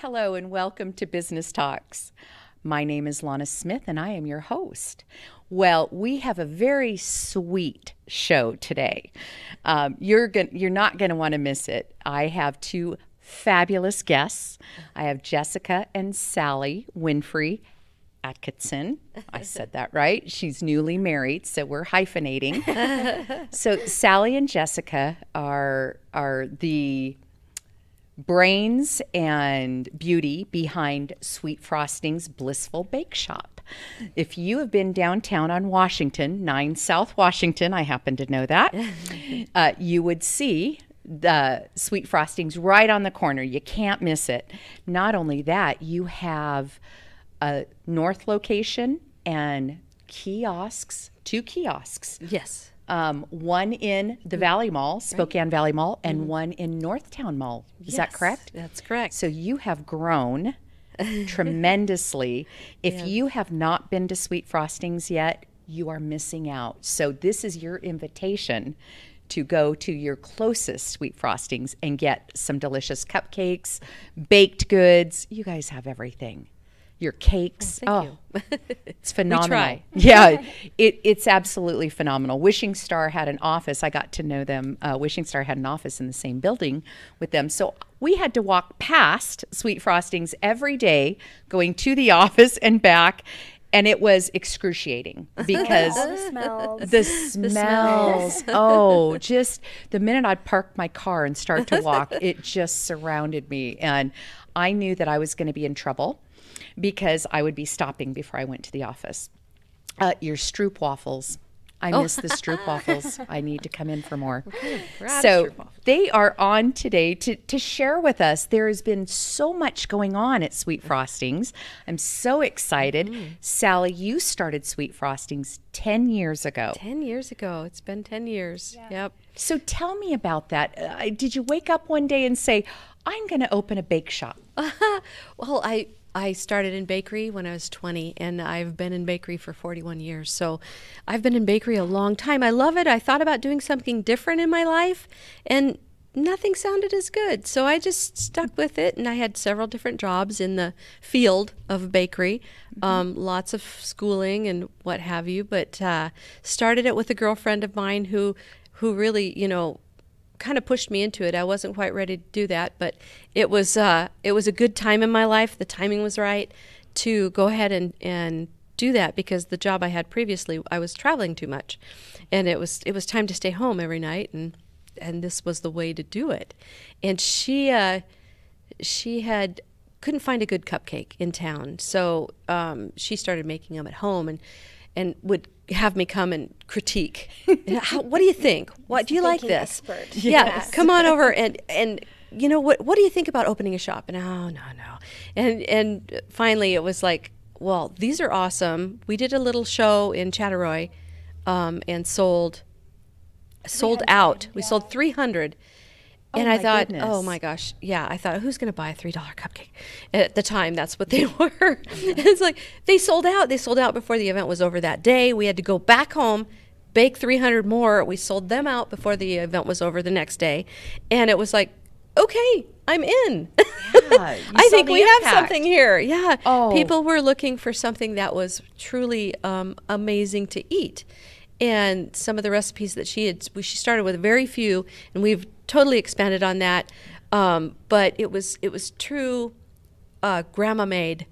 Hello and welcome to Business Talks. My name is Lana Smith and I am your host. Well, we have a very sweet show today. You're not going to want to miss it. I have two fabulous guests. I have Jessica and Sally Winfrey Atkinson. I said that right. She's newly married, so we're hyphenating. So Sally and Jessica are the brains and beauty behind Sweet Frostings Blissful Bake Shop. If you have been downtown on Washington, 9 South Washington, I happen to know that, you would see the Sweet Frostings right on the corner. You can't miss it. Not only that, you have a north location and kiosks, 2 kiosks. Yes. One in the Valley Mall, Spokane Valley Mall, and one in Northtown Mall. Is that correct? That's correct. So you have grown tremendously. If you have not been to Sweet Frostings yet, you are missing out. So this is your invitation to go to your closest Sweet Frostings and get some delicious cupcakes, baked goods. You guys have everything. Your cakes. Thank you. It's phenomenal. We try. Yeah, it's absolutely phenomenal. Wishing Star had an office. I got to know them. Wishing Star had an office in the same building with them. So we had to walk past Sweet Frostings every day, going to the office and back. And it was excruciating because all the smells. The smells. Oh, just the minute I'd park my car and start to walk, it just surrounded me. And I knew that I was going to be in trouble, because I would be stopping before I went to the office. Your Stroop waffles. I miss the Stroop waffles. I need to come in for more. So they are on today to share with us. There has been so much going on at Sweet Frostings. I'm so excited. Sally, you started Sweet Frostings 10 years ago. 10 years ago. It's been 10 years. Yeah. Yep. So tell me about that. Did you wake up one day and say, I'm going to open a bake shop? Well, I started in bakery when I was 20, and I've been in bakery for 41 years. So I've been in bakery a long time. I love it. I thought about doing something different in my life, and nothing sounded as good. So I just stuck with it, and I had several different jobs in the field of bakery, lots of schooling and what have you, but started it with a girlfriend of mine who really, kind of pushed me into it. I wasn't quite ready to do that, but it was a good time in my life. The timing was right to go ahead and do that, because the job I had previously, I was traveling too much, and it was time to stay home every night, and this was the way to do it. And she had couldn't find a good cupcake in town, so she started making them at home, and would have me come and critique. What do you think? What do you like this? Expert. Yeah, Yes. come on over and what do you think about opening a shop? And no. And finally it was like, well, these are awesome. We did a little show in Chattaroy and sold out. We sold 300. And I thought, oh my gosh, yeah. I thought, who's going to buy a $3 cupcake? At the time, that's what they were. It's like they sold out. They sold out before the event was over that day. We had to go back home, bake 300 more. We sold them out before the event was over the next day, and it was like, okay, I'm in. Yeah, I think we have something here. Yeah. Oh. People were looking for something that was truly amazing to eat. And some of the recipes that she started with very few, and we've totally expanded on that. But it was true grandma made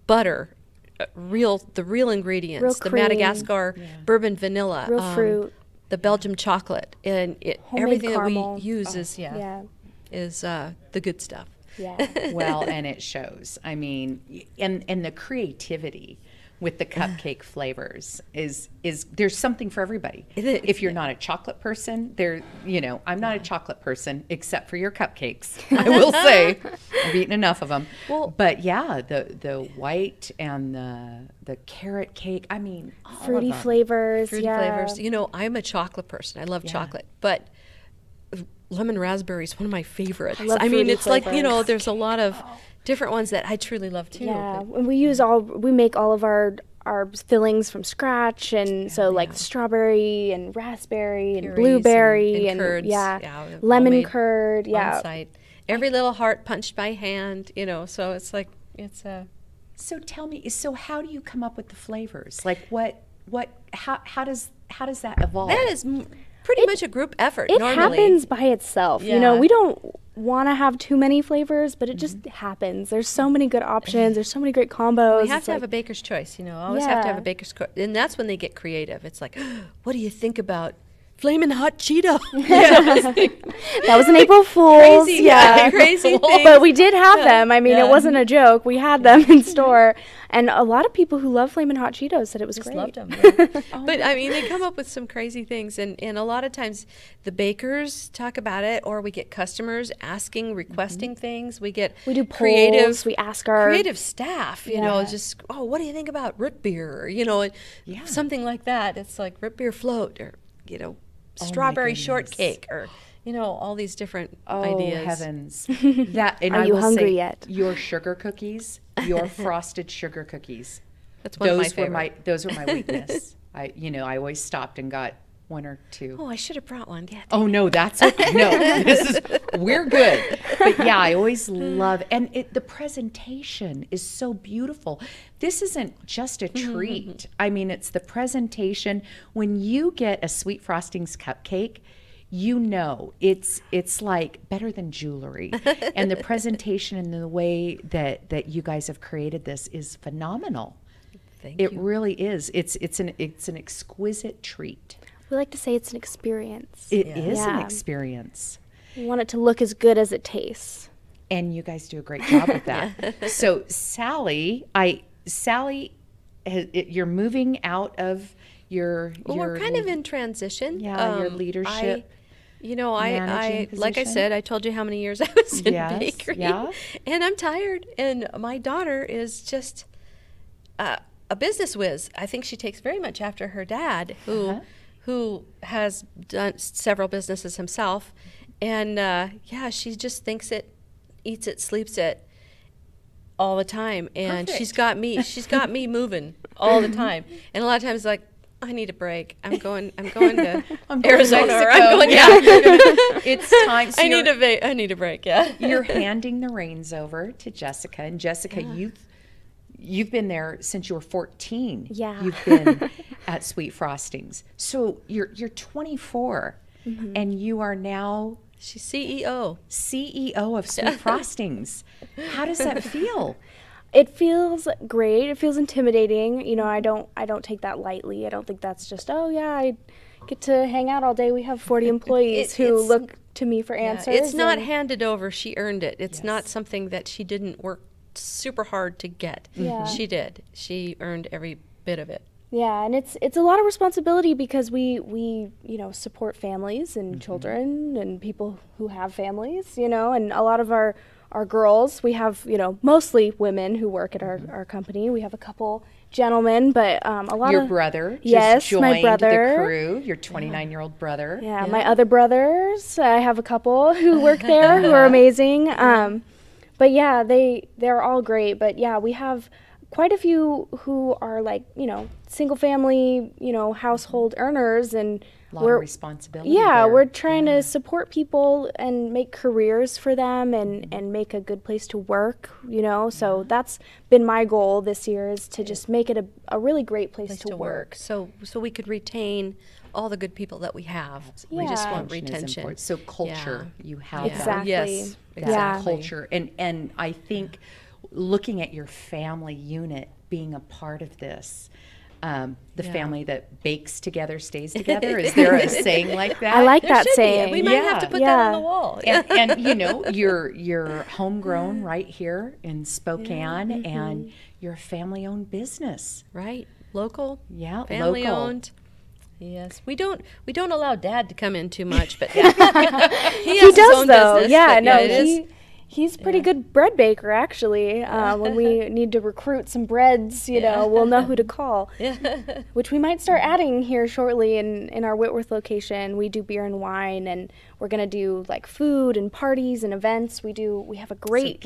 butter, the real ingredients, Real the cream. Madagascar bourbon vanilla, Real fruit. the Belgium chocolate, and Homemade everything caramel. that we use is Yeah. the good stuff. Yeah. Well, and it shows. I mean, and the creativity with the cupcake flavors is there's something for everybody. If you're not a chocolate person, I'm not a chocolate person except for your cupcakes. I will say, I've eaten enough of them. Well, but yeah, the white and the carrot cake. I mean, all Fruity of them. flavors. Fruity yeah. flavors. I'm a chocolate person. I love Yeah. chocolate, but lemon raspberry is one of my favorites. I love mean, fruity it's like, flavors. there's a lot of different ones that I truly love too. Yeah, but- and we make all of our fillings from scratch, and so like strawberry and raspberry and Purees blueberry and curds. yeah, Yeah, all lemon made curd, on yeah. site. every little heart punched by hand, you know, so it's like, it's a... So tell me, so how do you come up with the flavors? Like how does that evolve? That is pretty much a group effort It normally. happens by itself. Yeah. You know, we don't want to have too many flavors, but it just happens. There's so many good options. There's so many great combos. We have to have a baker's choice, you know. Always have to have a baker's choice. And that's when they get creative. It's like, what do you think about Flamin' Hot Cheeto? That was an April Fool's. Crazy, yeah, crazy thing. But we did have them. I mean, it wasn't a joke. We had them in store. And a lot of people who love Flamin' Hot Cheetos said it was great. Loved them. Yeah. But I mean, they come up with some crazy things, and a lot of times the bakers talk about it, or we get customers asking, requesting things. We do polls. We ask our creative staff, you know, just, oh, what do you think about root beer? Or, you know, something like that. It's like root beer float, or, you know, strawberry shortcake, or, you know, all these different ideas. Oh, heavens. That, and Are I you will hungry say, yet? your sugar cookies, your frosted sugar cookies. That's one of my favorite. Those were my weakness. I always stopped and got one or two. Oh, I should have brought one. Yeah. Oh, no, that's okay. No, we're good. But yeah, I always love, and the presentation is so beautiful. This isn't just a treat. I mean, it's the presentation. When you get a Sweet Frostings cupcake, you know it's like better than jewelry. And the presentation and the way that you guys have created this is phenomenal. Thank you. It really is. It's an exquisite treat. We like to say it's an experience. It is an experience. We want it to look as good as it tastes. And you guys do a great job with that. So Sally, you're moving out of your we're kind of in transition. Yeah, your leadership. I like I said, I told you how many years I was in bakery. Yeah. And I'm tired. And my daughter is just a business whiz. I think she takes very much after her dad, who has done several businesses himself. And she just thinks it, eats it, sleeps it all the time. And she's got me moving all the time. And a lot of times, like, I need a break. I'm going to Arizona. Or I'm going, It's time. So I need a break. Yeah. You're handing the reins over to Jessica, and Jessica, you've been there since you were 14. Yeah. You've been at Sweet Frostings. So you're 24, and you are now she's CEO of Sweet Frostings. How does that feel? It feels great. It feels intimidating. You know, I don't take that lightly. I don't think that's just, I get to hang out all day. We have 40 employees who look to me for answers. It's not handed over. She earned it. It's not something that she didn't work super hard to get. Yeah. She did. She earned every bit of it. Yeah, and it's a lot of responsibility because we support families and children and people who have families, and a lot of our girls, we have, mostly women who work at our company. We have a couple gentlemen, but a lot Your of... brother Yes, joined my brother. the crew, your 29-year-old brother. Yeah, my other brothers, I have a couple who work there who are amazing. But yeah, they're all great. But yeah, we have quite a few who are like, single family, household earners, and a lot of responsibility. Yeah, there. we're trying to support people and make careers for them and make a good place to work, So that's been my goal this year, is to just make it a really great place to work. So we could retain all the good people that we have. Yeah. We just want retention. So culture, you have exactly. that. Yes, Exactly. Culture. And I think looking at your family unit being a part of this, the family that bakes together stays together. Is there a saying like that? I like that saying. We might have to put that on the wall. And you're homegrown right here in Spokane, and you're a family-owned business. Right. Local. Yeah, family-owned. Yes, we don't allow Dad to come in too much, but he does his own though. business, Yeah, but no, he's pretty good bread baker actually. When we need to recruit some breads, we'll know who to call. Which we might start adding here shortly in our Whitworth location. We do beer and wine, and we're gonna do like food and parties and events. We have a great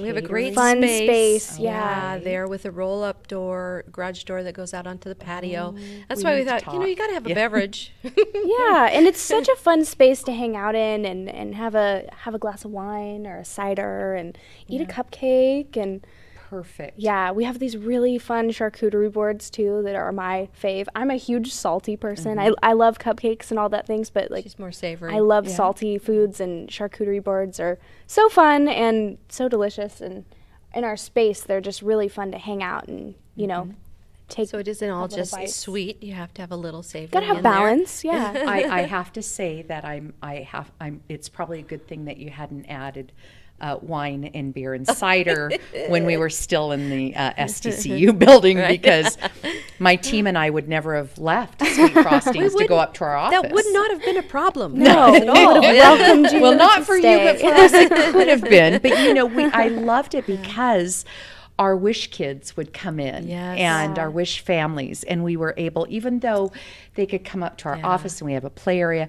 fun space. Yeah, there with a roll-up door, garage door that goes out onto the patio. That's why we thought, you got to have a beverage. Yeah, and it's such a fun space to hang out in and have a glass of wine or a cider and eat a cupcake and. Perfect. Yeah, we have these really fun charcuterie boards too that are my fave. I'm a huge salty person. I love cupcakes and all that things, but like She's more savory. I love salty foods, and charcuterie boards are so fun and so delicious. And in our space, they're just really fun to hang out and take. So it isn't all just bites. sweet. You have to have a little savory. Gotta have in there. balance. Yeah. I have to say that it's probably a good thing that you hadn't added wine and beer and cider when we were still in the STCU building, because my team and I would never have left Sweet Frostings to go up to our office. That would not have been a problem. No, we would have welcomed you. Well, not for you, but for us it stay. could have been. But I loved it because our wish kids would come in and our wish families, and we were able, even though they could come up to our office and we have a play area,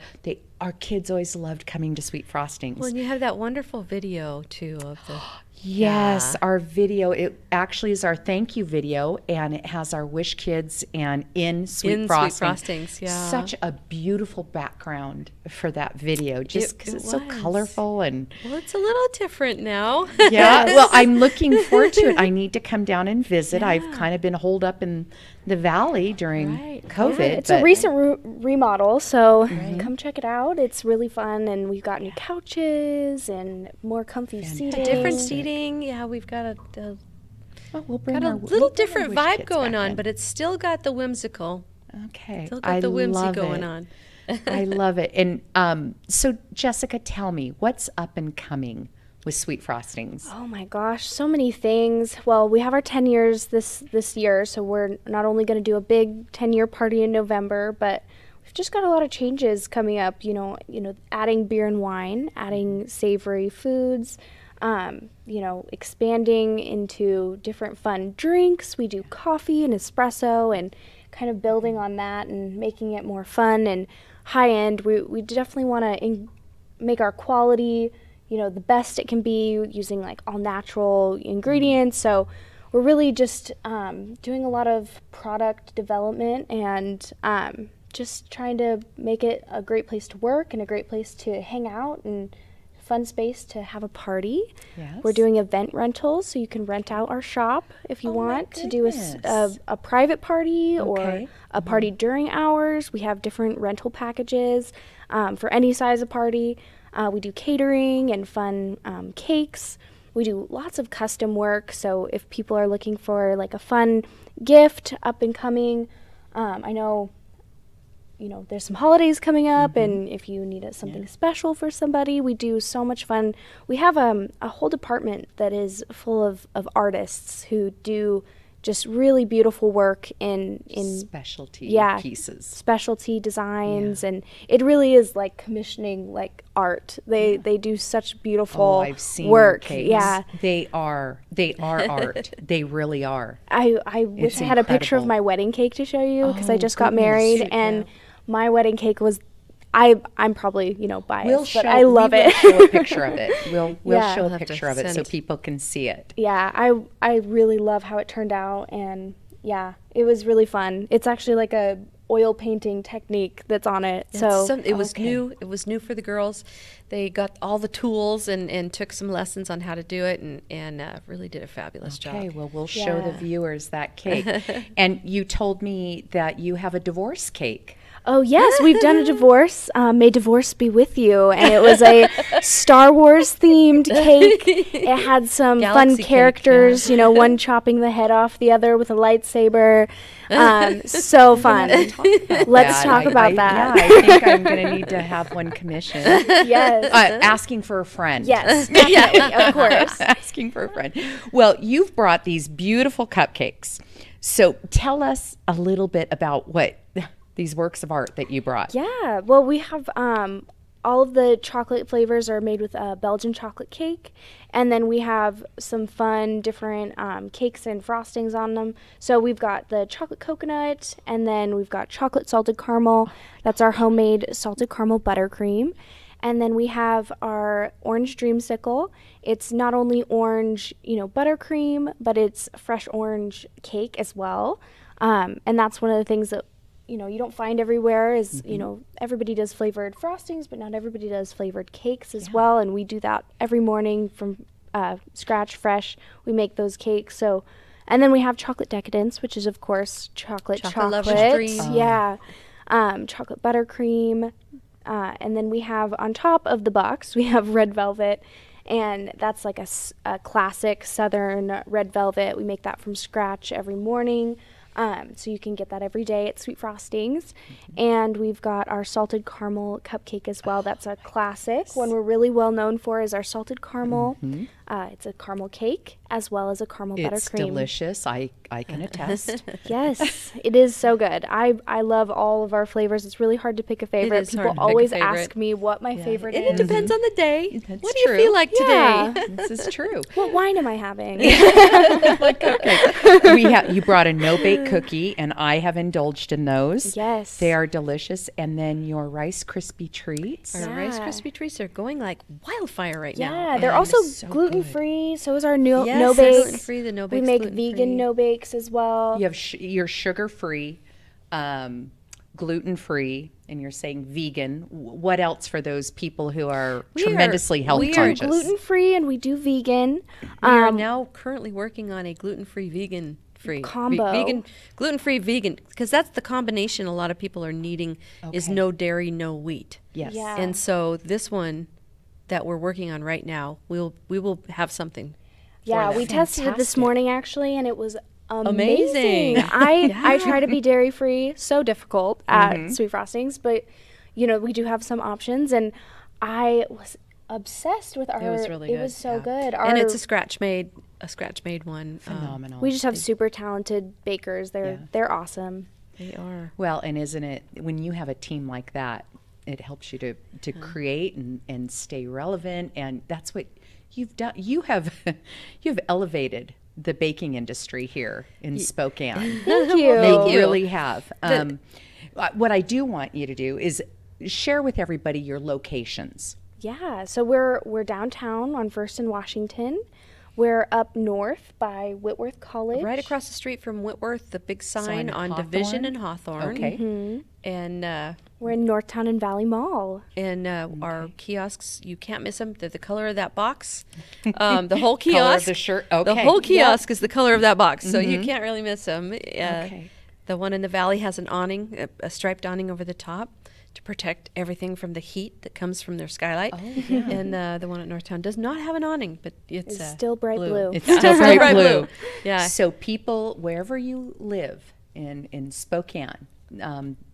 our kids always loved coming to Sweet Frostings. Well, and you have that wonderful video too of the. Yes, our video, it actually is our thank you video, and it has our wish kids and in Sweet Frostings. Yeah. Such a beautiful background for that video, just because it's so colorful and. Well, it's a little different now. Yeah, well, I'm looking forward to it. I need to come down and visit. I've kind of been holed up in the valley during COVID. Yeah, it's a recent remodel, so come check it out. It's really fun, and we've got new couches and more comfy seating. Different seating. Yeah, we've got we'll bring a little different vibe going on, but it's still got the whimsical. Okay, Still got the whimsy going on. I love it. And so, Jessica, tell me, what's up and coming with Sweet Frostings? Oh my gosh, so many things. Well, we have our 10 years this year, so we're not only going to do a big 10-year party in November, but we've just got a lot of changes coming up. Adding beer and wine, adding savory foods. Expanding into different fun drinks. We do coffee and espresso, and kind of building on that and making it more fun and high end. We definitely want to make our quality, the best it can be, using like all natural ingredients. So we're really just doing a lot of product development and just trying to make it a great place to work and a great place to hang out and fun space to have a party. Yes. We're doing event rentals, so you can rent out our shop if you want to do a private party or a party during hours. We have different rental packages for any size of party. We do catering and fun cakes. We do lots of custom work, so if people are looking for like a fun gift up and coming, I know there's some holidays coming up, and if you need something special for somebody, we do so much fun. We have a whole department that is full of artists who do just really beautiful work in specialty pieces, specialty designs, and it really is like commissioning like art. They do such beautiful I've seen work. Cakes. Yeah, they are art. They really are. I wish I had a picture of my wedding cake to show you, because I just got married, and my wedding cake was. I'm probably biased, but I love it. We'll show a picture of it. We'll show a picture of it so people can see it. Yeah, I really love how it turned out, and yeah, it was really fun. It's actually like a oil painting technique that's on it. It was new. It was new for the girls. They got all the tools and took some lessons on how to do it, and really did a fabulous job. Okay, well, we'll show the viewers that cake. And you told me that you have a divorce cake. Oh, yes, we've done a divorce. May divorce be with you. And it was a Star Wars themed cake. It had some fun characters, one chopping the head off the other with a lightsaber. So fun. Let's talk about that. Yeah, I think I'm going to need to have one commissioned. Yes. Asking for a friend. Yes, definitely, of course. Asking for a friend. Well, you've brought these beautiful cupcakes. So tell us a little bit about what these works of art that you brought. Yeah, well, we have all of the chocolate flavors are made with a Belgian chocolate cake, and then we have some fun different cakes and frostings on them. So we've got the chocolate coconut, and then we've got chocolate salted caramel. That's our homemade salted caramel buttercream. And then we have our orange dreamsicle. It's not only orange, buttercream, but it's fresh orange cake as well. And that's one of the things that, you don't find everywhere is, everybody does flavored frostings, but not everybody does flavored cakes as well. And we do that every morning from scratch, fresh. We make those cakes. So, and then we have chocolate decadence, which is, of course, chocolate. Lover's dream. Yeah. Chocolate buttercream. And then we have on top of the box, we have red velvet. And that's like a classic Southern red velvet. We make that from scratch every morning. So you can get that every day at Sweet Frostings. And we've got our salted caramel cupcake as well. That's a classic. One we're really well known for is our salted caramel. It's a caramel cake as well as a caramel buttercream. It's delicious. I can attest. Yes, it is so good. I love all of our flavors. It's really hard to pick a favorite. It is hard People to pick a always favorite. ask me what my favorite And is. it depends on the day. That's What do you true. feel like Yeah. today? This is true. What wine am I having? You brought a no-bake cookie, and I have indulged in those. Yes. They are delicious. And then your Rice Krispie treats. Our Rice Krispie treats are going like wildfire right now. Yeah, they're And also so gluten-free. So is our no Yes, bake. gluten-free, the no We bakes make gluten-free. vegan no bakes as well. You have you're sugar-free, gluten-free, and you're saying vegan. What else for those people who are tremendously health we are conscious? Gluten-free and we do vegan. We are now currently working on a gluten-free, vegan-free Combo. vegan, gluten-free, vegan, because that's the combination a lot of people are needing is Okay. no dairy, no wheat. Yes. Yeah. And so this one that we're working on right now, we will have something. Yeah, that. we tested it this Fantastic. morning actually, and it was Amazing. I try to be dairy free, so difficult at Sweet Frostings, but we do have some options, and I was obsessed with our. It was really good. It was so Yeah. good. And it's Our- a scratch made one. Phenomenal. we just have super talented bakers. They're awesome. They are. Well, and isn't it when you have a team like that, it helps you to create and stay relevant, and that's what you've done. You have elevated the baking industry here in Spokane. Thank you. You really have. What I do want you to do is share with everybody your locations. Yeah, so we're downtown on First and Washington. We're up north by Whitworth College. Right across the street from Whitworth, the big sign on Hawthorne? Division and Hawthorne. Okay. And We're in Northtown and Valley Mall. our kiosks, you can't miss them. They're the color of that box. The whole kiosk. Color of the shirt. The Okay. whole kiosk is the color of that box, so you can't really miss them. Okay. The one in the valley has an awning, a striped awning over the top to protect everything from the heat that comes from their skylight. And the one at Northtown does not have an awning, but it's It's still bright blue. It's still bright blue. Yeah. So people, wherever you live in Spokane,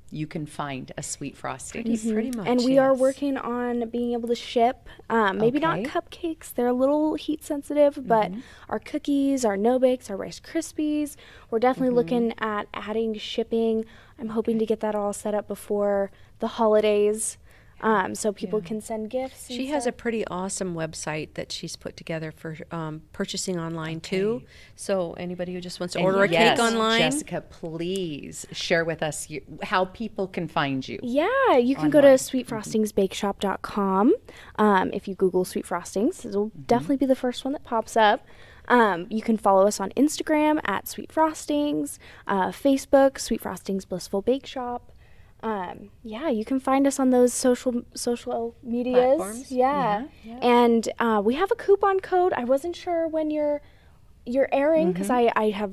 you can find a Sweet Frosting. Pretty much. And we are yes. working on being able to ship, maybe not Okay. cupcakes, they're a little heat sensitive, but our cookies, our no bakes, our Rice Krispies, we're definitely looking at adding shipping. I'm hoping to get that all set up before the holidays, so people can send gifts. and She has a stuff. pretty awesome website that she's put together for purchasing online too. So anybody who just wants to And order a yes, cake online, Jessica, please share with us how people can find you. Yeah, you can go to sweetfrostingsbakeshop.com. If you Google Sweet Frostings, it'll definitely be the first one that pops up. You can follow us on Instagram at Sweet Frostings, Facebook, Sweet Frostings Blissful Bake Shop. Yeah, you can find us on those social medias. Platforms. Yeah. And we have a coupon code. I wasn't sure when you're airing because I have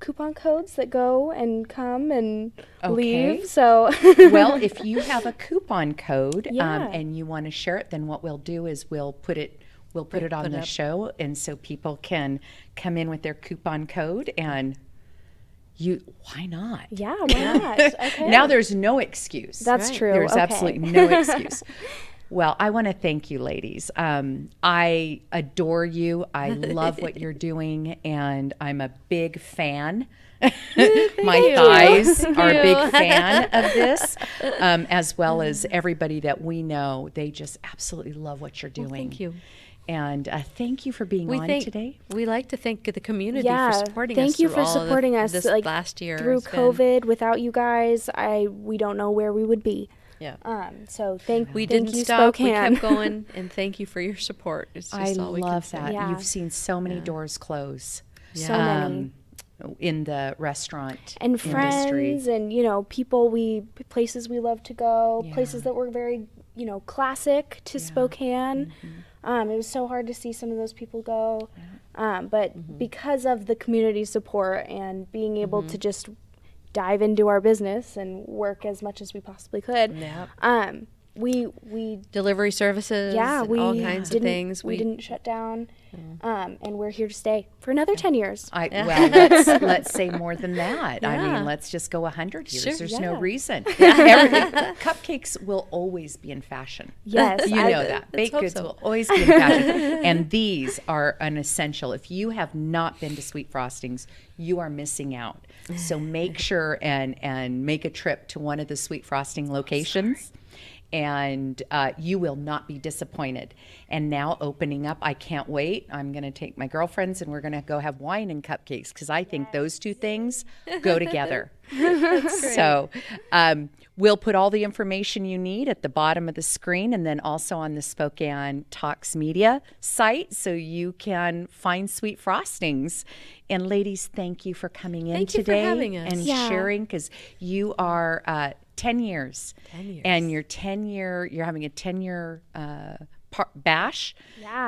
coupon codes that go and come and leave. So Well, if you have a coupon code Yeah. and you want to share it, then what we'll do is we'll put it on the show, and so people can come in with their coupon code, and why not? yeah, why not? Okay. Now there's no excuse. That's Right. true. There's Okay. absolutely no excuse. Well, I want to thank you, ladies. I adore you. I love what you're doing, and I'm a big fan. My thighs are a big fan of this, as well as everybody that we know. They just absolutely love what you're doing. thank you. And thank you for being on today. We like to thank the community Yeah, for supporting us. thank you through for all of supporting us. this Like, last year through has been- COVID, without you guys, we don't know where we would be. Yeah. So We thank didn't you, stop. Spokane. We kept going, and thank you for your support. It's just I all we love can that. say. Yeah. You've seen so many doors close. So many. In the restaurant And industry. friends and, places we love to go, places that were very, classic to Spokane. It was so hard to see some of those people go. But because of the community support and being able to just dive into our business and work as much as we possibly could, we Delivery services, and all kinds of things. We didn't shut down, and we're here to stay for another 10 years. Well, let's say more than that. I mean, let's just go 100 years. Sure. There's no Yeah. reason. Cupcakes will always be in fashion. Yes, You know that. Baked hope goods so. will always be in fashion. And these are an essential. If you have not been to Sweet Frostings, you are missing out. So make sure and make a trip to one of the Sweet Frosting locations. And you will not be disappointed. And now opening up, I can't wait. I'm going to take my girlfriends and we're going to go have wine and cupcakes because I think those two things go together. So we'll put all the information you need at the bottom of the screen and then also on the Spokane Talks Media site so you can find Sweet Frostings. And ladies, thank you for coming in Thank you for today having us. and sharing because you are 10 years. 10 years. And you're having a 10-year bash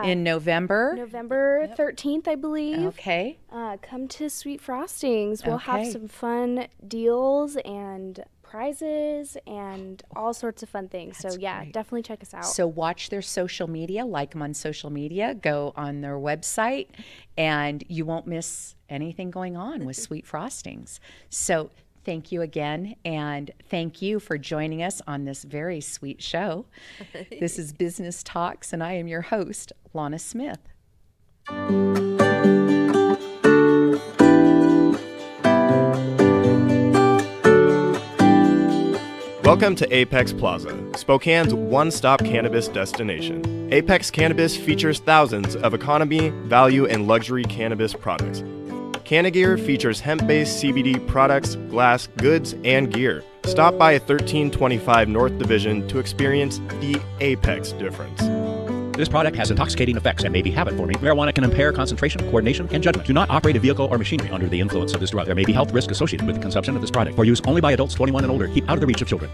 in November. November 13th, I believe. Okay. Come to Sweet Frostings. We'll have Okay. some fun deals and prizes and all sorts of fun things. So great. definitely check us out. So watch their social media, like them on social media, go on their website, and you won't miss anything going on with Sweet Frostings. So thank you again, and thank you for joining us on this very sweet show. This is Business Talks, and I am your host, Lana Smith. Welcome to Apex Plaza, Spokane's one-stop cannabis destination. Apex Cannabis features thousands of economy, value, and luxury cannabis products. Cannagear features hemp-based CBD products, glass, goods, and gear. Stop by 1325 North Division to experience the Apex difference. This product has intoxicating effects and may be habit-forming. Marijuana can impair concentration, coordination, and judgment. Do not operate a vehicle or machinery under the influence of this drug. There may be health risk associated with the consumption of this product. For use only by adults 21 and older. Keep out of the reach of children.